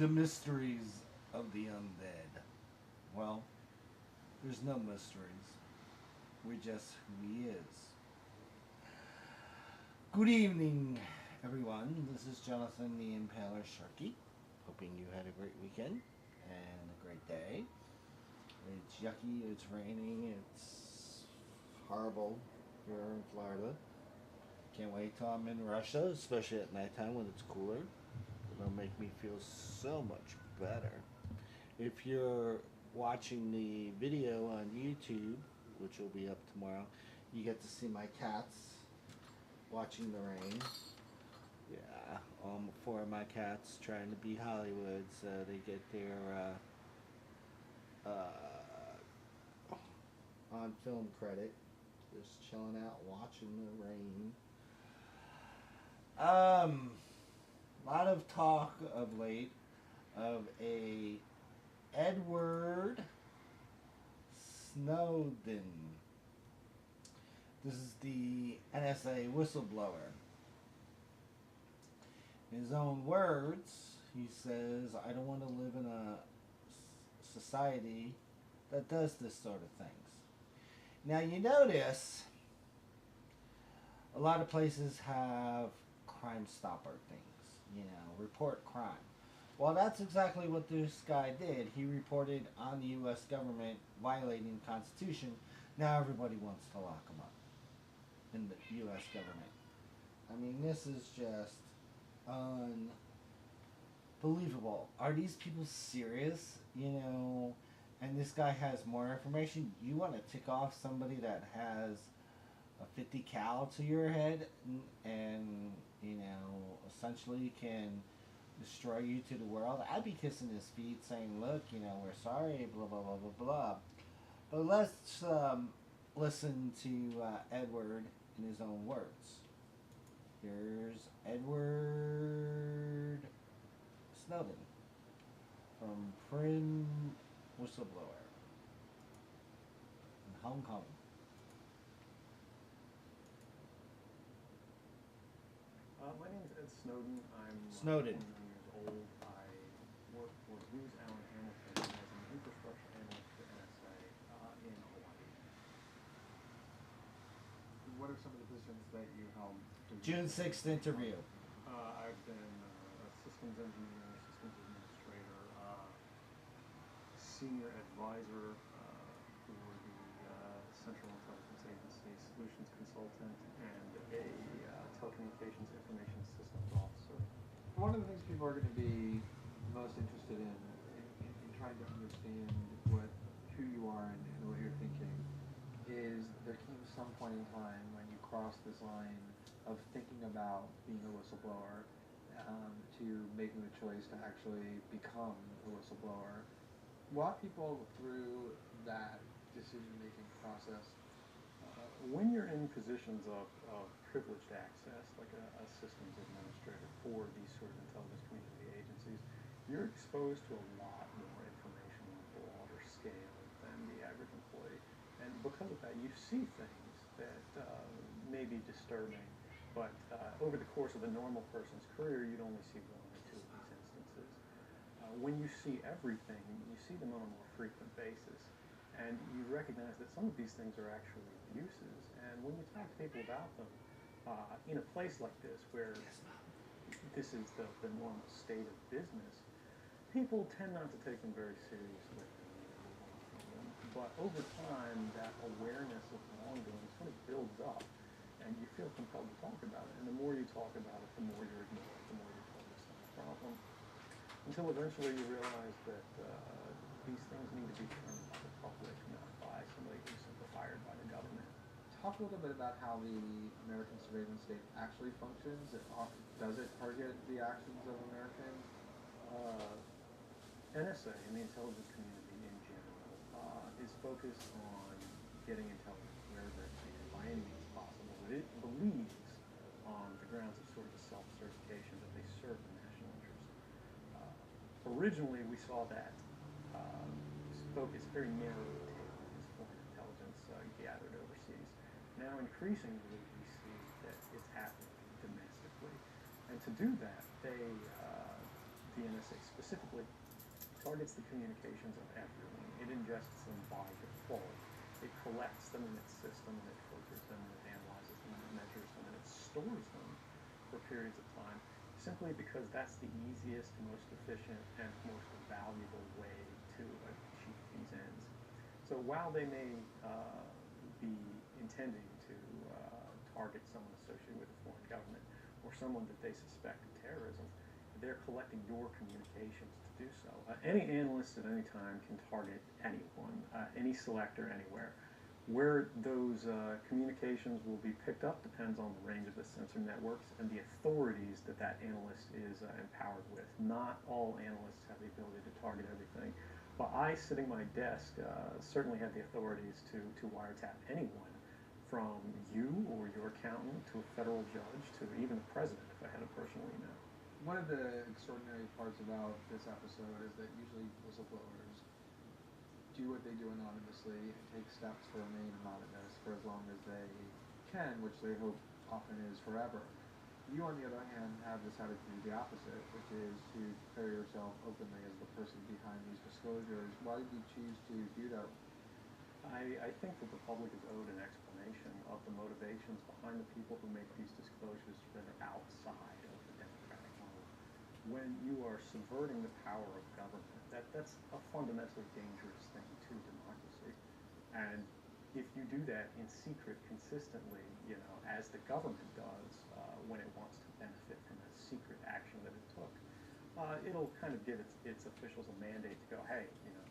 The mysteries of the undead. Well, there's no mysteries. We're just who he is. Good evening, everyone. This is Jonathan the Impaler Sharky. Hoping you had a great weekend and a great day. It's yucky, it's raining, it's horrible here in Florida. Can't wait till I'm in Russia, especially at nighttime when it's cooler. It'll make me feel so much better. If you're watching the video on YouTube, which will be up tomorrow, you get to see my cats watching the rain. Yeah, four of my cats trying to be Hollywood, so they get their on film credit. Just chilling out, watching the rain. Lot of talk of late of a Edward Snowden. This is the NSA whistleblower. In his own words, he says, I don't want to live in a society that does this sort of things. Now you notice a lot of places have Crime Stopper things, report crime. Well, that's exactly what this guy did. He reported on the U.S. government violating the Constitution. Now everybody wants to lock him up in the U.S. government. I mean, this is just unbelievable. Are these people serious? And this guy has more information. You want to tick off somebody that has a 50 cal to your head and essentially can destroy you to the world? I'd be kissing his feet saying, look, we're sorry, blah, blah, blah, blah, blah. But let's listen to Edward in his own words. Here's Edward Snowden from Prim Whistleblower in Hong Kong. My name is Ed Snowden. I'm Snowden. 21 years old. I work for Booz Allen Hamilton as an infrastructure analyst for NSA in Hawaii. What are some of the positions that you held? June 6th interview. I've been a systems engineer, systems administrator, senior advisor for the Central Intelligence Agency, solutions consultant, and a telecommunications information systems officer. One of the things people are going to be most interested in trying to understand who you are and what you're thinking is there came some point in time when you crossed this line of thinking about being a whistleblower to making the choice to actually become a whistleblower. Walk people through that decision-making process. When you're in positions of privileged access, like a systems administrator for these sort of intelligence community agencies, you're exposed to a lot more information on a broader scale than the average employee. And because of that, you see things that may be disturbing, but over the course of a normal person's career, you'd only see one or two of these instances. When you see everything, you see them on a more frequent basis. And you recognize that some of these things are actually abuses. And when you talk to people about them, in a place like this, where this is the normal state of business, people tend not to take them very seriously. But over time, that awareness of wrongdoing sort of builds up, and you feel compelled to talk about it. And the more you talk about it, the more you're ignored, the more you're told it's not a problem. Until eventually you realize that these things need to be determined by the public, not by somebody who's simply hired by the government. Talk a little bit about how the American surveillance state actually functions. Does it target the actions of Americans? NSA and the intelligence community in general is focused on getting intelligence wherever it can by any means possible. But it believes, on the grounds of sort of a self-certification, that they serve the national interest. Originally, we saw that focus very narrowly tailored as foreign intelligence gathered overseas. Now, increasingly, we see that it's happening domestically. And to do that, they the NSA specifically, targets the communications of everyone. It ingests them by default. It collects them in its system, and it filters them, and it analyzes them, and it measures them, and it stores them for periods of time, simply because that's the easiest, most efficient, and most valuable way to achieve these ends. So while they may be intending to target someone associated with a foreign government or someone that they suspect of terrorism, they're collecting your communications to do so. Any analyst at any time can target anyone, any selector, anywhere. Where those communications will be picked up depends on the range of the sensor networks and the authorities that that analyst is empowered with. Not all analysts have the ability to target everything. But I, sitting at my desk, certainly have the authorities to wiretap anyone, from you or your accountant to a federal judge to even the president if I had a personal email. One of the extraordinary parts about this episode is that usually whistleblowers do what they do anonymously and take steps to remain anonymous for as long as they can, which they hope often is forever. You, on the other hand, have decided to do the opposite, which is to declare yourself openly as the person behind these disclosures. Why did you choose to do that? I think that the public is owed an explanation of the motivations behind the people who make these disclosures that are outside of the democratic model. When you are subverting the power of government, that's a fundamentally dangerous thing to democracy. And if you do that in secret consistently, as the government does when it wants to benefit from a secret action that it took, it'll kind of give its officials a mandate to go, hey,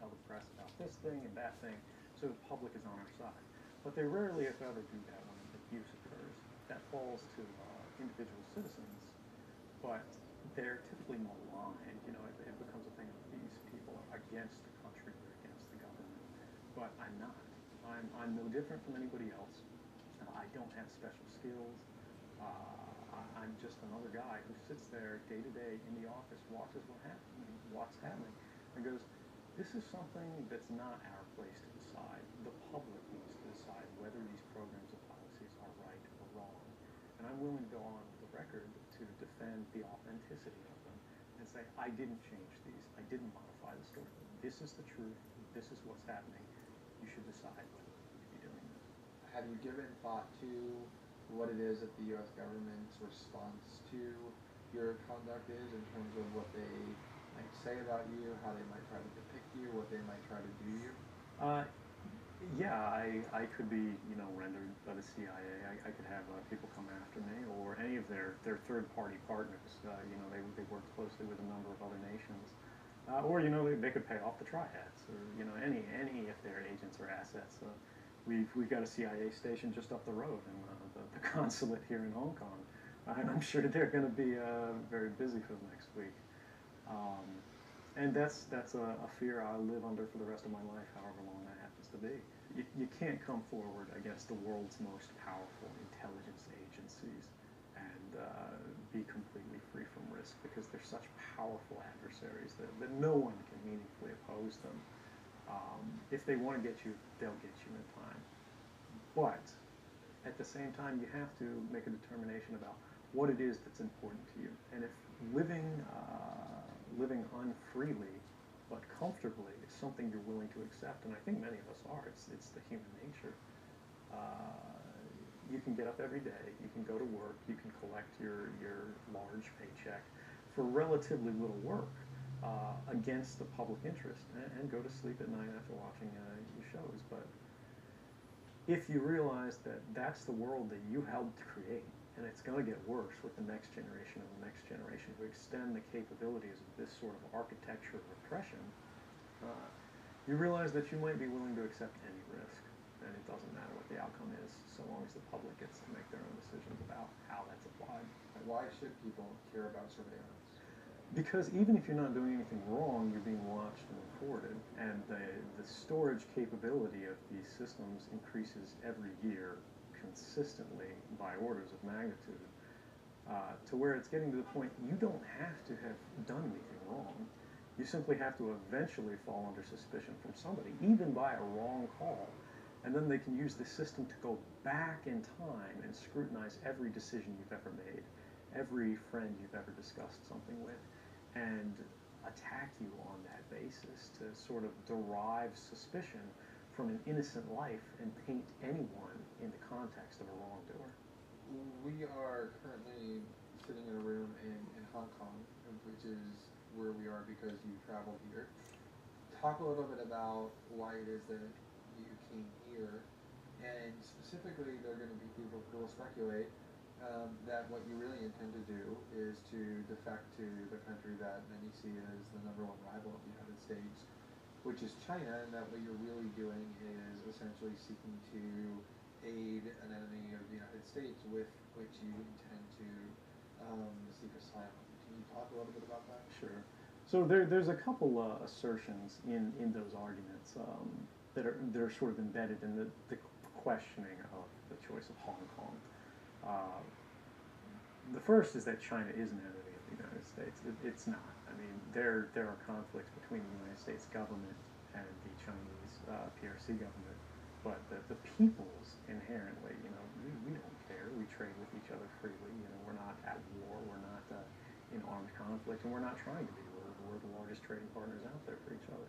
tell the press about this thing and that thing, so the public is on our side. But they rarely, if ever, do that when abuse occurs. That falls to individual citizens, but they're typically maligned. It becomes a thing of these people are against the country or against the government. But I'm not. I'm no different from anybody else. I don't have special skills. I'm just another guy who sits there day to day in the office, watches what's happening, and goes, this is something that's not our place to decide. The public needs to decide whether these programs or policies are right or wrong. And I'm willing to go on the record to defend the authenticity of them and say, I didn't change these. I didn't modify the story. This is the truth. This is what's happening. You should decide whether you should be doing this. Have you given thought to what it is that the U.S. government's response to your conduct is in terms of what they might say about you, how they might try to depict you, what they might try to do you? Yeah, I could be, rendered by the CIA. I could have people come after me, or any of their third-party partners. They work closely with a number of other nations. Or they could pay off the triads, or any of their agents or assets. We've got a CIA station just up the road in the consulate here in Hong Kong. I'm sure they're going to be very busy for the next week. And that's a fear I'll live under for the rest of my life, however long that happens to be. You can't come forward against the world's most powerful intelligence agencies and be completely free from risk, because they're such powerful adversaries that no one can meaningfully oppose them. If they want to get you, they'll get you in time. But at the same time, you have to make a determination about what it is that's important to you. And if living unfreely but comfortably is something you're willing to accept, and I think many of us are, it's the human nature. You can get up every day, you can go to work, you can collect your large paycheck for relatively little work against the public interest, and go to sleep at night after watching your shows. But if you realize that that's the world that you helped create, and it's going to get worse with the next generation and the next generation who extend the capabilities of this sort of architecture of repression, you realize that you might be willing to accept any risk, and it doesn't matter what the outcome is, so long as the public gets to make their own decisions about how that's applied. Why should people care about surveillance? Because even if you're not doing anything wrong, you're being watched and recorded, and the storage capability of these systems increases every year consistently by orders of magnitude, to where it's getting to the point you don't have to have done anything wrong. You simply have to eventually fall under suspicion from somebody, even by a wrong call, and then they can use the system to go back in time and scrutinize every decision you've ever made, every friend you've ever discussed something with, and attack you on that basis to sort of derive suspicion from an innocent life and paint anyone in the context of a wrongdoer. We are currently sitting in a room in Hong Kong, which is where we are because you traveled here. Talk a little bit about why it is that you came here, and specifically, there are going to be people who will speculate that what you really intend to do is to defect to the country that many see as the number one rival of the United States, which is China, and that what you're really doing is essentially seeking to aid an enemy of the United States with which you intend to seek asylum. Can you talk a little bit about that? Sure. So there's a couple assertions in those arguments that are sort of embedded in the questioning of the choice of Hong Kong. The first is that China is an enemy of the United States. It's not. I mean, there are conflicts between the United States government and the Chinese PRC government, but the peoples inherently, we don't care. We trade with each other freely. We're not at war. We're not in armed conflict, and we're not trying to be. We're the largest trading partners out there for each other.